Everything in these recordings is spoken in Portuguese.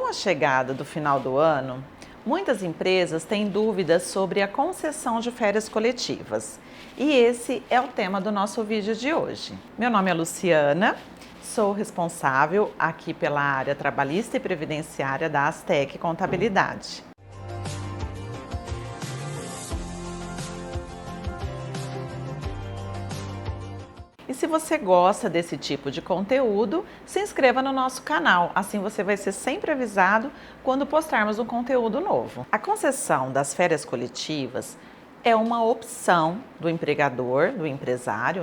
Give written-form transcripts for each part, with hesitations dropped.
Com a chegada do final do ano, muitas empresas têm dúvidas sobre a concessão de férias coletivas. E esse é o tema do nosso vídeo de hoje. Meu nome é Luciana, sou responsável aqui pela área trabalhista e previdenciária da Astec Contabilidade. E se você gosta desse tipo de conteúdo, se inscreva no nosso canal, assim você vai ser sempre avisado quando postarmos um conteúdo novo. A concessão das férias coletivas é uma opção do empregador, do empresário,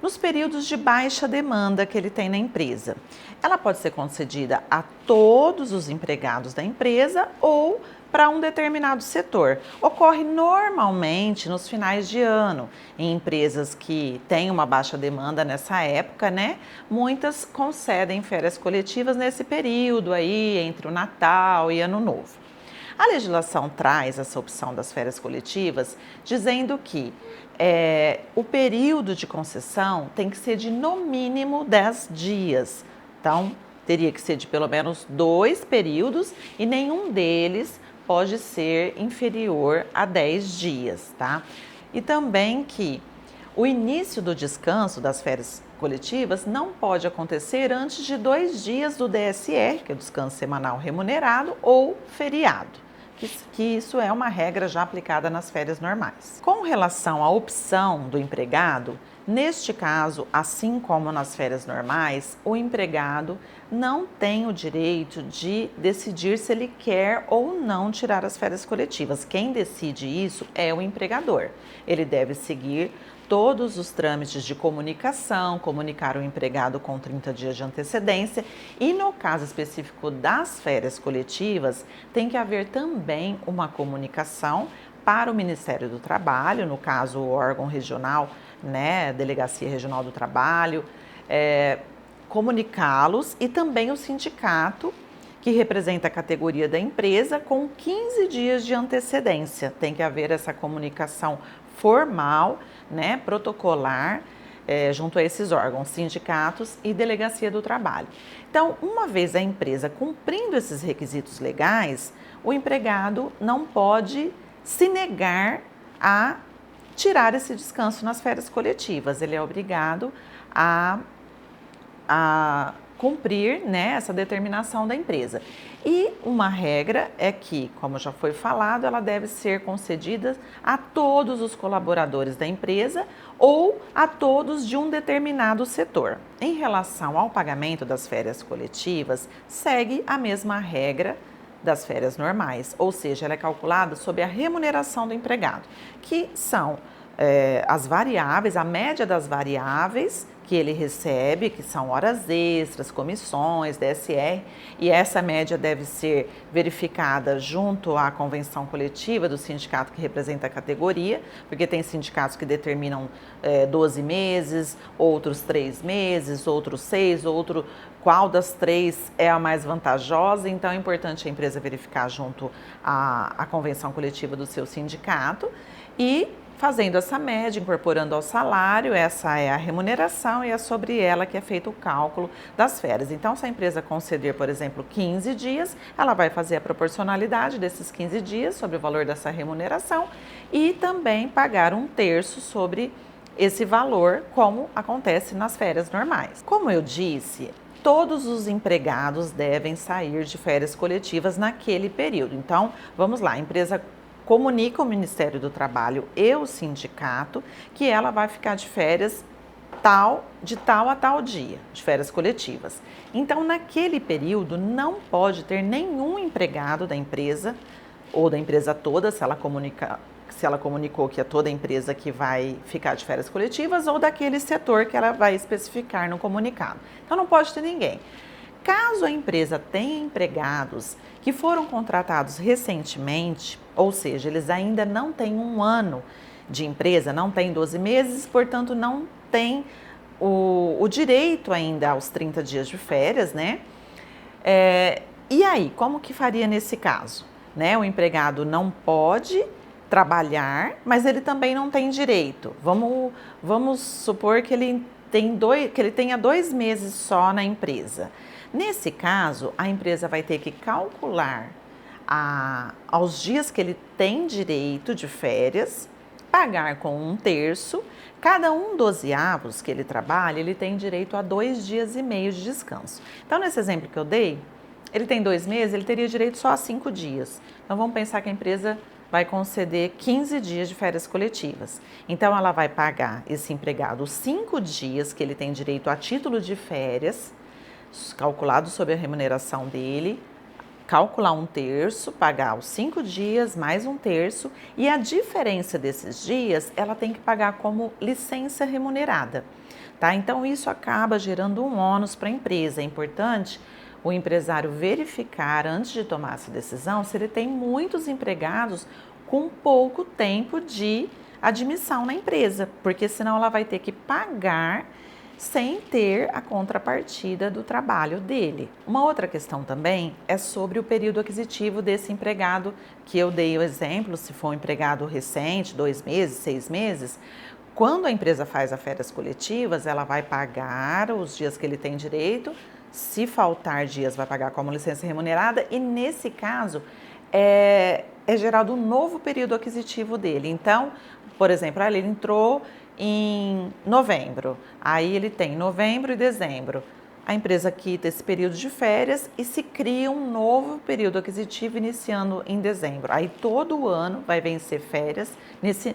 nos períodos de baixa demanda que ele tem na empresa. Ela pode ser concedida a todos os empregados da empresa ou para um determinado setor. Ocorre normalmente nos finais de ano, em empresas que têm uma baixa demanda nessa época, muitas concedem férias coletivas nesse período aí, entre o Natal e Ano Novo. A legislação traz essa opção das férias coletivas, dizendo que o período de concessão tem que ser de no mínimo 10 dias. Então, teria que ser de pelo menos 2 períodos e nenhum deles pode ser inferior a 10 dias, tá? E também que o início do descanso das férias coletivas não pode acontecer antes de 2 dias do DSR, que é o descanso semanal remunerado, ou feriado. Que isso é uma regra já aplicada nas férias normais. Com relação à opção do empregado, neste caso, assim como nas férias normais, o empregado não tem o direito de decidir se ele quer ou não tirar as férias coletivas. Quem decide isso é o empregador. Ele deve seguir todos os trâmites de comunicação, comunicar o empregado com 30 dias de antecedência e no caso específico das férias coletivas, tem que haver também uma comunicação para o Ministério do Trabalho, no caso o órgão regional, Delegacia Regional do Trabalho, comunicá-los e também o sindicato que representa a categoria da empresa com 15 dias de antecedência. Tem que haver essa comunicação formal, protocolar, junto a esses órgãos, sindicatos e delegacia do trabalho. Então, uma vez a empresa cumprindo esses requisitos legais, o empregado não pode se negar a tirar esse descanso nas férias coletivas. Ele é obrigado a cumprir essa determinação da empresa. E uma regra é que, como já foi falado, ela deve ser concedida a todos os colaboradores da empresa ou a todos de um determinado setor. Em relação ao pagamento das férias coletivas, segue a mesma regra das férias normais, ou seja, ela é calculada sob a remuneração do empregado, que são as variáveis, a média das variáveis que ele recebe, que são horas extras, comissões, DSR, e essa média deve ser verificada junto à convenção coletiva do sindicato que representa a categoria, porque tem sindicatos que determinam 12 meses, outros 3 meses, outros 6, outro qual das 3 é a mais vantajosa, então é importante a empresa verificar junto à convenção coletiva do seu sindicato e fazendo essa média, incorporando ao salário, essa é a remuneração e é sobre ela que é feito o cálculo das férias. Então, se a empresa conceder, por exemplo, 15 dias, ela vai fazer a proporcionalidade desses 15 dias sobre o valor dessa remuneração e também pagar 1/3 sobre esse valor, como acontece nas férias normais. Como eu disse, todos os empregados devem sair de férias coletivas naquele período. Então, vamos lá, a empresa comunica ao Ministério do Trabalho e o sindicato que ela vai ficar de férias de tal a tal dia, de férias coletivas. Então, naquele período, não pode ter nenhum empregado da empresa ou da empresa toda, se ela comunicou que é toda a empresa que vai ficar de férias coletivas ou daquele setor que ela vai especificar no comunicado. Então, não pode ter ninguém. Caso a empresa tenha empregados que foram contratados recentemente, ou seja, eles ainda não têm 1 ano de empresa, não têm 12 meses, portanto não têm o direito ainda aos 30 dias de férias, e aí, como que faria nesse caso? O empregado não pode trabalhar, mas ele também não tem direito. Vamos supor que ele tenha 2 meses só na empresa. Nesse caso, a empresa vai ter que calcular aos dias que ele tem direito de férias, pagar com 1/3. Cada 1/12 que ele trabalha, ele tem direito a 2,5 dias de descanso. Então, nesse exemplo que eu dei, ele tem 2 meses, ele teria direito só a 5 dias. Então, vamos pensar que a empresa vai conceder 15 dias de férias coletivas. Então, ela vai pagar esse empregado os 5 dias que ele tem direito a título de férias, calculado sobre a remuneração dele, calcular 1/3, pagar os 5 dias mais 1/3 e a diferença desses dias ela tem que pagar como licença remunerada, tá? Então isso acaba gerando um ônus para a empresa. É importante o empresário verificar antes de tomar essa decisão se ele tem muitos empregados com pouco tempo de admissão na empresa, porque senão ela vai ter que pagar sem ter a contrapartida do trabalho dele. Uma outra questão também é sobre o período aquisitivo desse empregado, que eu dei o exemplo, se for um empregado recente, 2 meses, 6 meses, quando a empresa faz as férias coletivas, ela vai pagar os dias que ele tem direito, se faltar dias vai pagar como licença remunerada e nesse caso é gerado um novo período aquisitivo dele. Então, por exemplo, ele entrou em novembro, aí ele tem novembro e dezembro. A empresa quita esse período de férias e se cria um novo período aquisitivo iniciando em dezembro. Aí todo ano vai vencer férias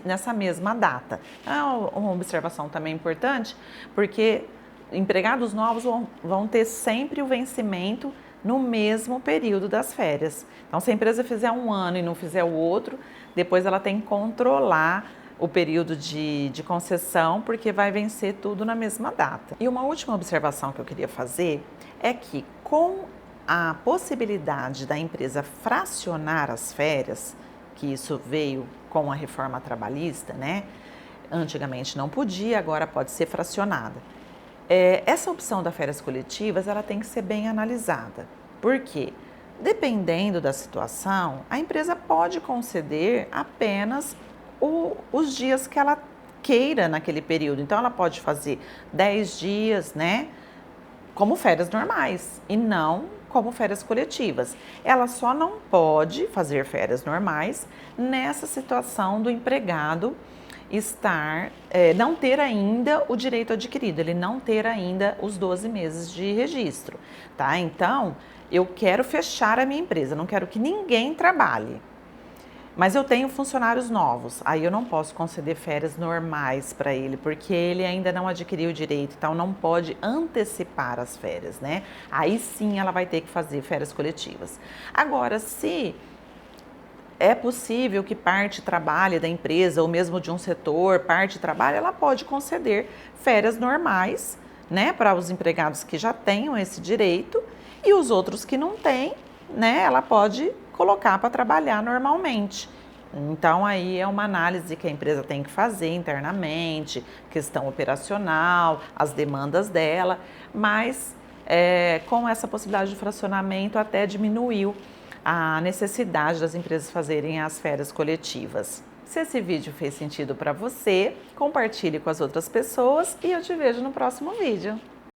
nessa mesma data. É uma observação também importante, porque empregados novos vão ter sempre o vencimento no mesmo período das férias. Então, se a empresa fizer um ano e não fizer o outro, depois ela tem que controlar o período de concessão, porque vai vencer tudo na mesma data. E uma última observação que eu queria fazer é que, com a possibilidade da empresa fracionar as férias, que isso veio com a reforma trabalhista, né? Antigamente não podia, agora pode ser fracionada. Essa opção das férias coletivas, ela tem que ser bem analisada. Por quê? Dependendo da situação, a empresa pode conceder apenas os dias que ela queira naquele período. Então, ela pode fazer 10 dias, né, como férias normais e não como férias coletivas. Ela só não pode fazer férias normais nessa situação do empregado não ter ainda o direito adquirido, ele não ter ainda os 12 meses de registro, tá? Então, eu quero fechar a minha empresa, não quero que ninguém trabalhe. Mas eu tenho funcionários novos, aí eu não posso conceder férias normais para ele, porque ele ainda não adquiriu o direito, então não pode antecipar as férias, né? Aí sim ela vai ter que fazer férias coletivas. Agora, se é possível que parte trabalhe da empresa, ou mesmo de um setor, parte trabalhe, ela pode conceder férias normais, né, para os empregados que já tenham esse direito e os outros que não têm, né, ela pode colocar para trabalhar normalmente. Então, aí é uma análise que a empresa tem que fazer internamente, questão operacional, as demandas dela, mas com essa possibilidade de fracionamento até diminuiu a necessidade das empresas fazerem as férias coletivas. Se esse vídeo fez sentido para você, compartilhe com as outras pessoas e eu te vejo no próximo vídeo.